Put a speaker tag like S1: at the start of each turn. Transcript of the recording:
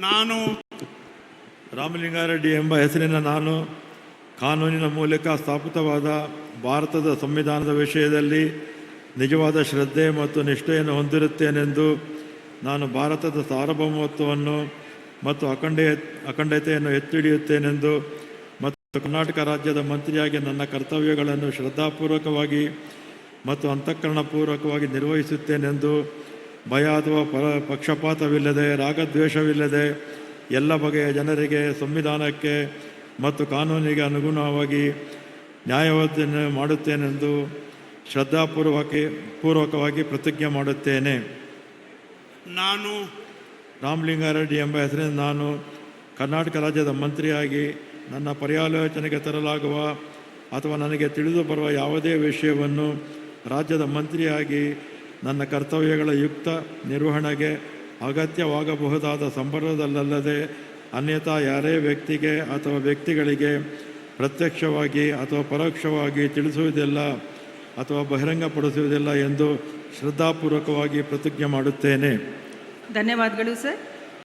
S1: ನಾನು
S2: ರಾಮಲಿಂಗಾರೆಡ್ಡಿ ಎಂಬ ಹೆಸರಿನ ನಾನು ಕಾನೂನಿನ ಮೂಲಕ ಸ್ಥಾಪಿತವಾದ ಭಾರತದ ಸಂವಿಧಾನದ ವಿಷಯದಲ್ಲಿ ನಿಜವಾದ ಶ್ರದ್ಧೆ ಮತ್ತು ನಿಷ್ಠೆಯನ್ನು ಹೊಂದಿರುತ್ತೇನೆಂದು ನಾನು ಭಾರತದ ಸಾರ್ವಭೌಮತ್ವವನ್ನು ಮತ್ತು ಅಖಂಡತೆಯನ್ನು ಎತ್ತಿ ಹಿಡಿಯುತ್ತೇನೆಂದು ಮತ್ತು ಕರ್ನಾಟಕ ರಾಜ್ಯದ ಮಂತ್ರಿಯಾಗಿ ನನ್ನ ಕರ್ತವ್ಯಗಳನ್ನು ಶ್ರದ್ಧಾಪೂರ್ವಕವಾಗಿ ಮತ್ತು ಅಂತಃಕರಣಪೂರ್ವಕವಾಗಿ ನಿರ್ವಹಿಸುತ್ತೇನೆಂದು ಭಯ ಅಥವಾ ಪಕ್ಷಪಾತವಿಲ್ಲದೆ ರಾಗದ್ವೇಷವಿಲ್ಲದೆ ಎಲ್ಲ ಬಗೆಯ ಜನರಿಗೆ ಸಂವಿಧಾನಕ್ಕೆ ಮತ್ತು ಕಾನೂನಿಗೆ ಅನುಗುಣವಾಗಿ ನ್ಯಾಯವನ್ನು ಮಾಡುತ್ತೇನೆಂದು ಶ್ರದ್ಧಾಪೂರ್ವಕವಾಗಿ ಪ್ರತಿಜ್ಞೆ ಮಾಡುತ್ತೇನೆ.
S1: ನಾನು
S2: ರಾಮಲಿಂಗಾರೆಡ್ಡಿ ಎಂಬ ಹೆಸರಿನ ನಾನು ಕರ್ನಾಟಕ ರಾಜ್ಯದ ಮಂತ್ರಿಯಾಗಿ ನನ್ನ ಪರ್ಯಾಲೋಚನೆಗೆ ತರಲಾಗುವ ಅಥವಾ ನನಗೆ ತಿಳಿದು ಬರುವ ಯಾವುದೇ ವಿಷಯವನ್ನು ರಾಜ್ಯದ ಮಂತ್ರಿಯಾಗಿ ನನ್ನ ಕರ್ತವ್ಯಗಳ ಯುಕ್ತ ನಿರ್ವಹಣೆಗೆ ಅಗತ್ಯವಾಗಬಹುದಾದ ಸಂದರ್ಭದಲ್ಲದೆ ಅನ್ಯಥಾ ಯಾರೇ ವ್ಯಕ್ತಿಗೆ ಅಥವಾ ವ್ಯಕ್ತಿಗಳಿಗೆ ಪ್ರತ್ಯಕ್ಷವಾಗಿ ಅಥವಾ ಪರೋಕ್ಷವಾಗಿ ತಿಳಿಸುವುದಿಲ್ಲ ಅಥವಾ ಬಹಿರಂಗಪಡಿಸುವುದಿಲ್ಲ ಎಂದು ಶ್ರದ್ಧಾಪೂರ್ವಕವಾಗಿ ಪ್ರತಿಜ್ಞೆ ಮಾಡುತ್ತೇನೆ.
S3: ಧನ್ಯವಾದಗಳು ಸರ್.